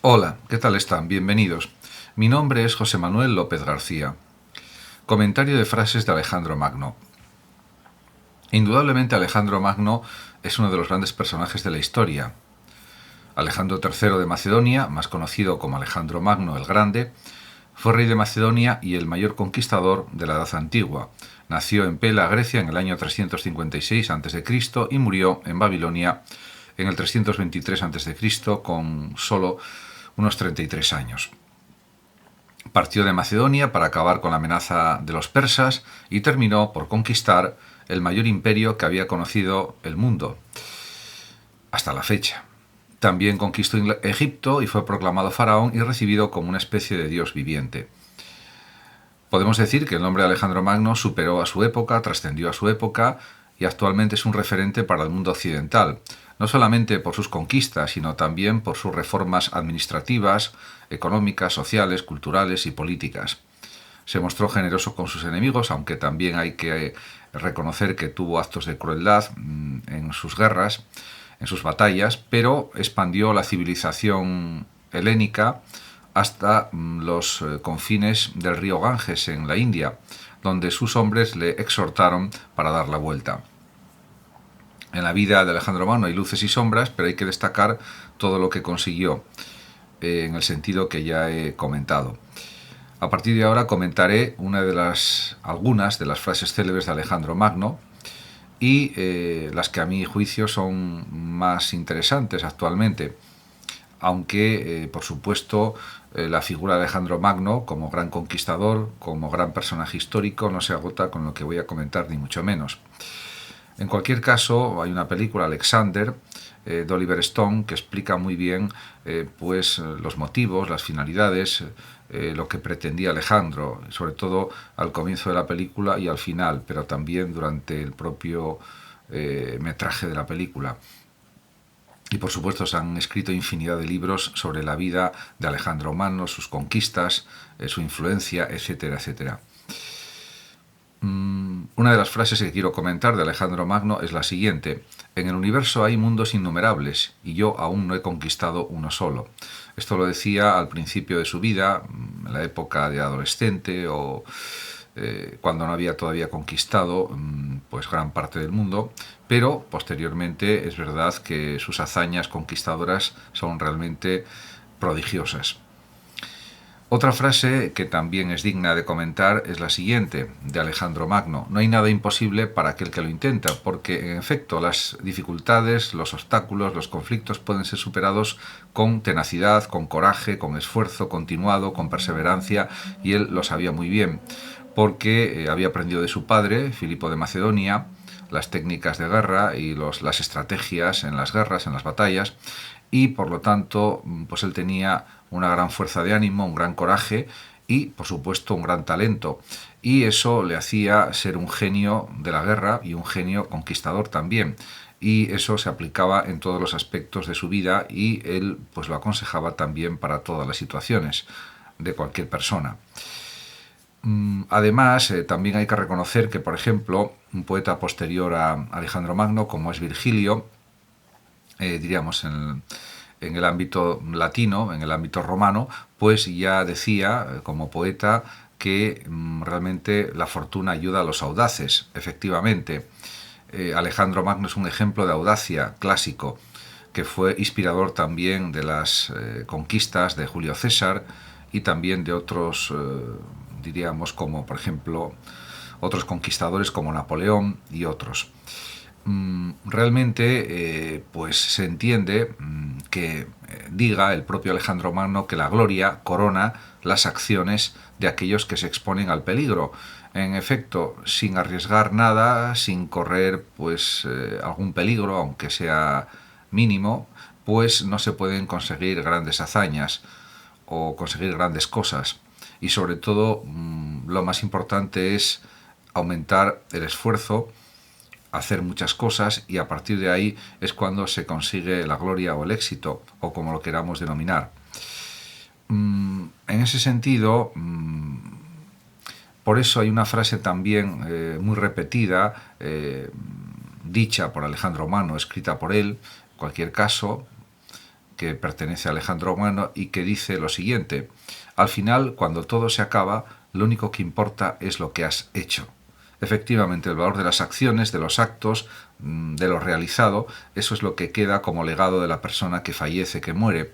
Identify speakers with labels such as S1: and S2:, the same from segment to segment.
S1: Hola, ¿qué tal están? Bienvenidos. Mi nombre es José Manuel López García. Comentario de frases de Alejandro Magno. Indudablemente Alejandro Magno es uno de los grandes personajes de la historia. Alejandro III de Macedonia, más conocido como Alejandro Magno el Grande, fue rey de Macedonia y el mayor conquistador de la Edad Antigua. Nació en Pela, Grecia, en el año 356 a.C. y murió en Babilonia en el 323 a.C. con solo unos 33 años. Partió de Macedonia para acabar con la amenaza de los persas y terminó por conquistar el mayor imperio que había conocido el mundo hasta la fecha. También conquistó Egipto y fue proclamado faraón y recibido como una especie de dios viviente. Podemos decir que el nombre de Alejandro Magno superó a su época, trascendió a su época y actualmente es un referente para el mundo occidental, no solamente por sus conquistas, sino también por sus reformas administrativas, económicas, sociales, culturales y políticas. Se mostró generoso con sus enemigos, aunque también hay que reconocer que tuvo actos de crueldad en sus guerras, en sus batallas, pero expandió la civilización helénica hasta los confines del río Ganges en la India, donde sus hombres le exhortaron para dar la vuelta. En la vida de Alejandro Magno hay luces y sombras, pero hay que destacar todo lo que consiguió, en el sentido que ya he comentado. A partir de ahora comentaré algunas de las frases célebres de Alejandro Magno y las que a mi juicio son más interesantes actualmente, aunque por supuesto la figura de Alejandro Magno como gran conquistador, como gran personaje histórico, no se agota con lo que voy a comentar, ni mucho menos. En cualquier caso, hay una película, Alexander, de Oliver Stone, que explica muy bien los motivos, las finalidades, lo que pretendía Alejandro, sobre todo al comienzo de la película y al final, pero también durante el propio metraje de la película. Y por supuesto se han escrito infinidad de libros sobre la vida de Alejandro Magno, sus conquistas, su influencia, etcétera, etcétera. Una de las frases que quiero comentar de Alejandro Magno es la siguiente: en el universo hay mundos innumerables y yo aún no he conquistado uno solo. Esto lo decía al principio de su vida, en la época de adolescente o cuando no había todavía conquistado pues gran parte del mundo, pero posteriormente es verdad que sus hazañas conquistadoras son realmente prodigiosas. Otra frase que también es digna de comentar es la siguiente, de Alejandro Magno: no hay nada imposible para aquel que lo intenta, porque en efecto las dificultades, los obstáculos, los conflictos pueden ser superados con tenacidad, con coraje, con esfuerzo continuado, con perseverancia, y él lo sabía muy bien, porque había aprendido de su padre, Filipo de Macedonia, las técnicas de guerra y las estrategias en las guerras, en las batallas, y por lo tanto pues él tenía una gran fuerza de ánimo, un gran coraje y por supuesto un gran talento, y eso le hacía ser un genio de la guerra y un genio conquistador también, y eso se aplicaba en todos los aspectos de su vida y él pues lo aconsejaba también para todas las situaciones de cualquier persona. Además, también hay que reconocer que, por ejemplo, un poeta posterior a Alejandro Magno, como es Virgilio, diríamos en el ámbito latino, en el ámbito romano, pues ya decía como poeta que realmente la fortuna ayuda a los audaces. Efectivamente, Alejandro Magno es un ejemplo de audacia clásico, que fue inspirador también de las conquistas de Julio César y también de otros, diríamos, como por ejemplo otros conquistadores como Napoleón y otros. Realmente pues se entiende que diga el propio Alejandro Magno que la gloria corona las acciones de aquellos que se exponen al peligro. En efecto, sin arriesgar nada, sin correr pues algún peligro, aunque sea mínimo, pues no se pueden conseguir grandes hazañas o conseguir grandes cosas. Y sobre todo, lo más importante es aumentar el esfuerzo, hacer muchas cosas, y a partir de ahí es cuando se consigue la gloria o el éxito, o como lo queramos denominar. En ese sentido, por eso hay una frase también muy repetida, dicha por Alejandro Magno, escrita por él, en cualquier caso, que pertenece a Alejandro Magno y que dice lo siguiente: al final, cuando todo se acaba, lo único que importa es lo que has hecho. Efectivamente, el valor de las acciones, de los actos, de lo realizado, eso es lo que queda como legado de la persona que fallece, que muere.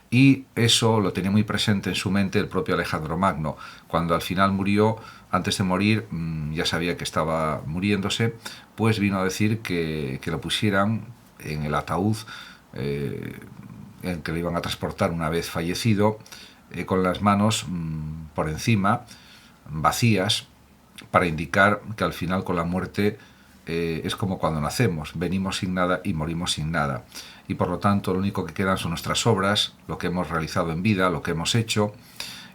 S1: Y eso lo tenía muy presente en su mente el propio Alejandro Magno. Cuando al final murió, antes de morir, ya sabía que estaba muriéndose, pues vino a decir que lo pusieran en el ataúd en que lo iban a transportar una vez fallecido, con las manos por encima, vacías, para indicar que al final con la muerte es como cuando nacemos, venimos sin nada y morimos sin nada. Y por lo tanto lo único que quedan son nuestras obras, lo que hemos realizado en vida, lo que hemos hecho,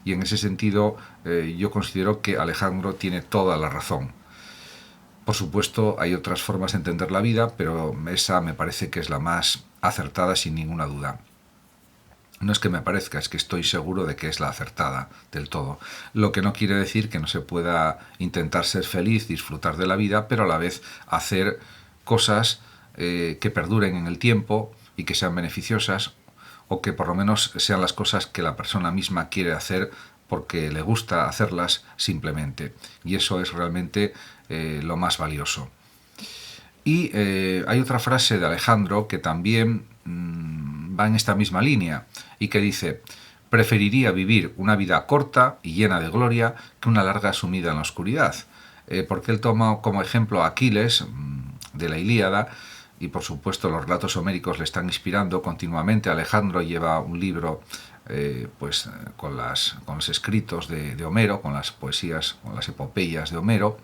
S1: y en ese sentido yo considero que Alejandro tiene toda la razón. Por supuesto, hay otras formas de entender la vida, pero esa me parece que es la más acertada sin ninguna duda. No es que me parezca, es que estoy seguro de que es la acertada del todo. Lo que no quiere decir que no se pueda intentar ser feliz, disfrutar de la vida, pero a la vez hacer cosas que perduren en el tiempo y que sean beneficiosas, o que por lo menos sean las cosas que la persona misma quiere hacer porque le gusta hacerlas simplemente. Y eso es realmente lo más valioso. Y hay otra frase de Alejandro que también va en esta misma línea y que dice: preferiría vivir una vida corta y llena de gloria que una larga sumida en la oscuridad. Porque él toma como ejemplo a Aquiles de la Ilíada, y por supuesto los relatos homéricos le están inspirando continuamente. Alejandro lleva un libro con los escritos de Homero, con las poesías, con las epopeyas de Homero,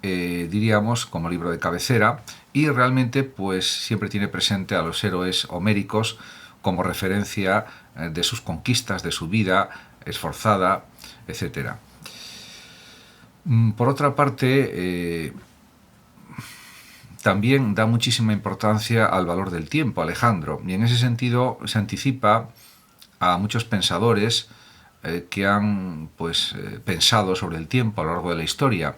S1: diríamos, como libro de cabecera, y realmente pues siempre tiene presente a los héroes homéricos como referencia de sus conquistas, de su vida esforzada, etc. Por otra parte, también da muchísima importancia al valor del tiempo, Alejandro, y en ese sentido se anticipa a muchos pensadores que han pensado sobre el tiempo a lo largo de la historia.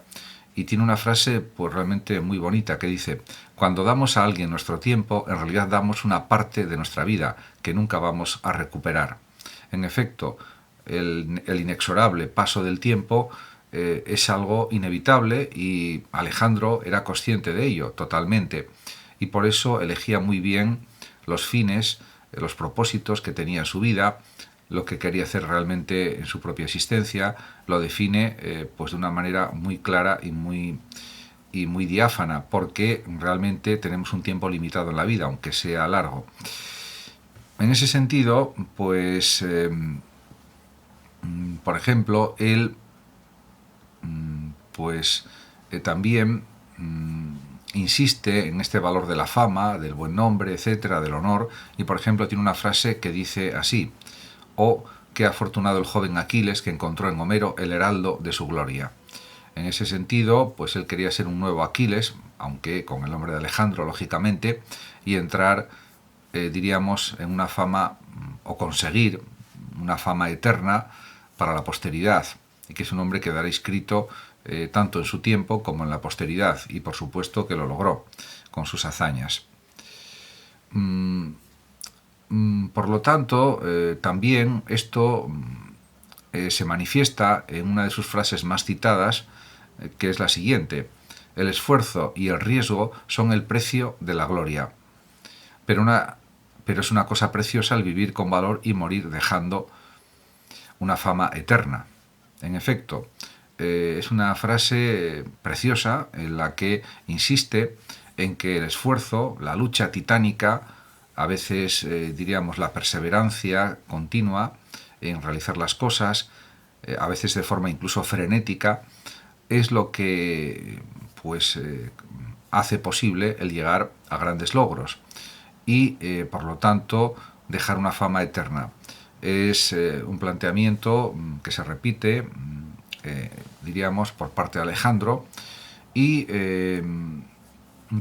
S1: Y tiene una frase pues realmente muy bonita que dice: cuando damos a alguien nuestro tiempo, en realidad damos una parte de nuestra vida que nunca vamos a recuperar. En efecto, el inexorable paso del tiempo es algo inevitable, y Alejandro era consciente de ello totalmente, y por eso elegía muy bien los fines, los propósitos que tenía en su vida, lo que quería hacer realmente en su propia existencia. Lo define de una manera muy clara y muy diáfana, porque realmente tenemos un tiempo limitado en la vida, aunque sea largo. En ese sentido, por ejemplo, él también insiste en este valor de la fama, del buen nombre, etcétera, del honor, y por ejemplo tiene una frase que dice así: «Oh, qué afortunado el joven Aquiles que encontró en Homero el heraldo de su gloria». En ese sentido, pues él quería ser un nuevo Aquiles, aunque con el nombre de Alejandro, lógicamente, y entrar, diríamos, en una fama, o conseguir una fama eterna para la posteridad, y que su nombre quedará inscrito tanto en su tiempo como en la posteridad, y por supuesto que lo logró con sus hazañas. Por lo tanto, también esto se manifiesta en una de sus frases más citadas, que es la siguiente: el esfuerzo y el riesgo son el precio de la gloria, pero es una cosa preciosa el vivir con valor y morir dejando una fama eterna. En efecto, es una frase preciosa en la que insiste en que el esfuerzo, la lucha titánica, a veces diríamos la perseverancia continua en realizar las cosas, a veces de forma incluso frenética, es lo que hace posible el llegar a grandes logros y por lo tanto dejar una fama eterna. Es un planteamiento que se repite, diríamos, por parte de Alejandro, y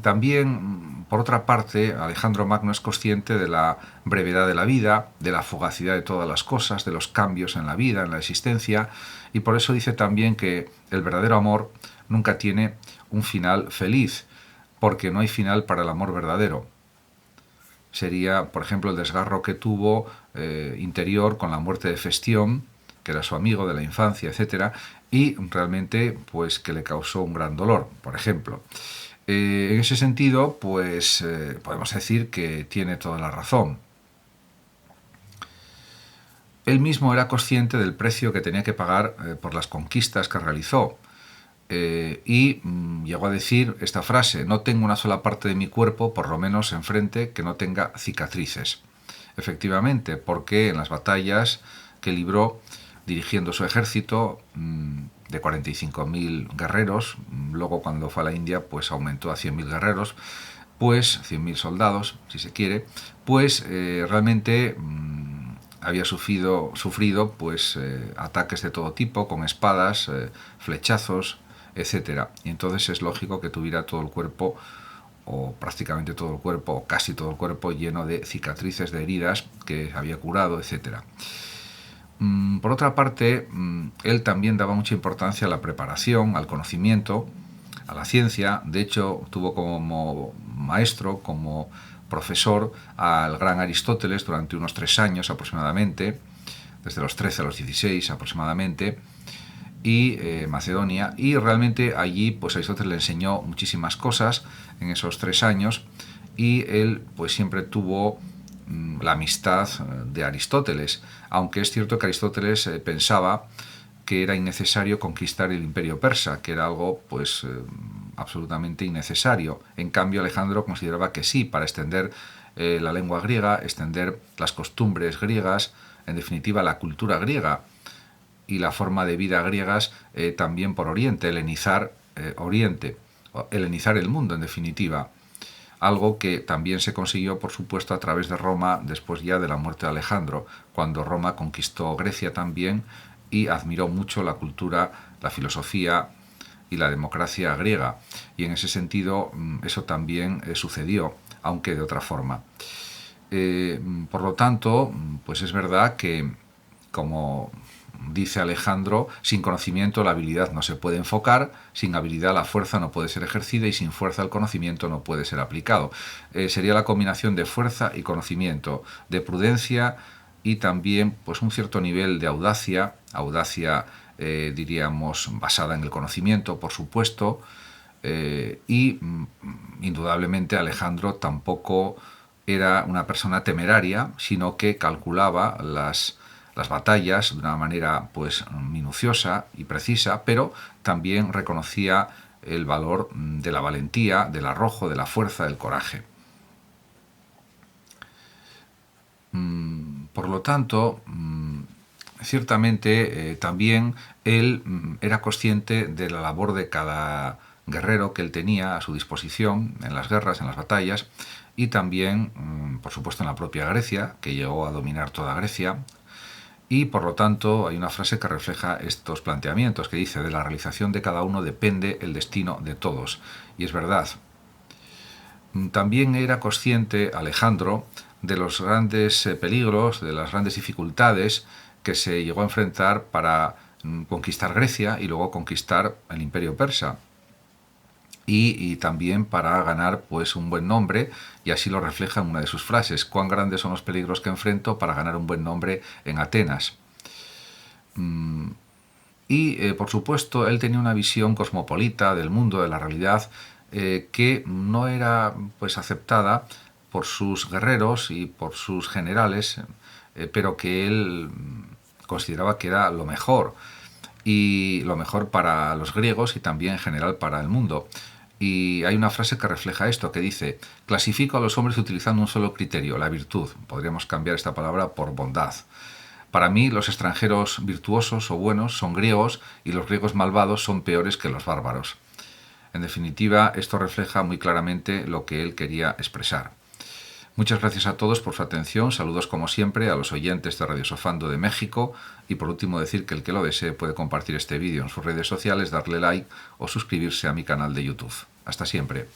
S1: también, por otra parte, Alejandro Magno es consciente de la brevedad de la vida, de la fugacidad de todas las cosas, de los cambios en la vida, en la existencia, y por eso dice también que el verdadero amor nunca tiene un final feliz, porque no hay final para el amor verdadero. sería, por ejemplo, el desgarro que tuvo interior con la muerte de Festión, que era su amigo de la infancia, etcétera, y realmente pues que le causó un gran dolor, por ejemplo. En ese sentido, pues podemos decir que tiene toda la razón. Él mismo era consciente del precio que tenía que pagar por las conquistas que realizó. Y llegó a decir esta frase: no tengo una sola parte de mi cuerpo, por lo menos enfrente, que no tenga cicatrices. Efectivamente, porque en las batallas que libró dirigiendo su ejército de 45.000 guerreros, luego cuando fue a la India pues aumentó a 100.000 guerreros, pues 100.000 soldados, si se quiere, pues realmente había sufrido pues ataques de todo tipo, con espadas, flechazos, etcétera. Y entonces es lógico que tuviera todo el cuerpo, o prácticamente todo el cuerpo, o casi todo el cuerpo, lleno de cicatrices, de heridas que había curado, etcétera. Por otra parte, él también daba mucha importancia a la preparación, al conocimiento, a la ciencia. De hecho, tuvo como maestro, como profesor, al gran Aristóteles durante unos 3 años aproximadamente, desde los 13 a los 16 aproximadamente, y Macedonia, y realmente allí pues Aristóteles le enseñó muchísimas cosas en esos 3 años, y él pues siempre tuvo la amistad de Aristóteles, aunque es cierto que Aristóteles pensaba que era innecesario conquistar el imperio persa, que era algo pues absolutamente innecesario. En cambio, Alejandro consideraba que sí, para extender la lengua griega, extender las costumbres griegas, en definitiva la cultura griega y la forma de vida griegas también por Oriente, helenizar Oriente, helenizar el mundo en definitiva. Algo que también se consiguió, por supuesto, a través de Roma, después ya de la muerte de Alejandro, cuando Roma conquistó Grecia también y admiró mucho la cultura, la filosofía y la democracia griega. Y en ese sentido eso también sucedió, aunque de otra forma. Por lo tanto, pues es verdad que, como dice Alejandro, sin conocimiento la habilidad no se puede enfocar, sin habilidad la fuerza no puede ser ejercida y sin fuerza el conocimiento no puede ser aplicado. Sería la combinación de fuerza y conocimiento, de prudencia y también pues un cierto nivel de audacia, diríamos basada en el conocimiento, por supuesto, y indudablemente Alejandro tampoco era una persona temeraria, sino que calculaba las batallas de una manera pues minuciosa y precisa, pero también reconocía el valor de la valentía, del arrojo, de la fuerza, del coraje. Por lo tanto, ciertamente también él era consciente de la labor de cada guerrero que él tenía a su disposición en las guerras, en las batallas, y también, por supuesto, en la propia Grecia, que llegó a dominar toda Grecia. Y por lo tanto hay una frase que refleja estos planteamientos, que dice: de la realización de cada uno depende el destino de todos. Y es verdad. También era consciente Alejandro de los grandes peligros, de las grandes dificultades que se llegó a enfrentar para conquistar Grecia y luego conquistar el imperio persa. Y también para ganar pues un buen nombre, y así lo refleja en una de sus frases: cuán grandes son los peligros que enfrento para ganar un buen nombre en Atenas. Y por supuesto él tenía una visión cosmopolita del mundo, de la realidad, que no era pues aceptada por sus guerreros y por sus generales, pero que él consideraba que era lo mejor, y lo mejor para los griegos y también en general para el mundo. Y hay una frase que refleja esto, que dice: clasifico a los hombres utilizando un solo criterio, la virtud. Podríamos cambiar esta palabra por bondad. Para mí, los extranjeros virtuosos o buenos son griegos, y los griegos malvados son peores que los bárbaros. En definitiva, esto refleja muy claramente lo que él quería expresar. Muchas gracias a todos por su atención. Saludos como siempre a los oyentes de Radio Sofando de México, y por último decir que el que lo desee puede compartir este vídeo en sus redes sociales, darle like o suscribirse a mi canal de YouTube. Hasta siempre.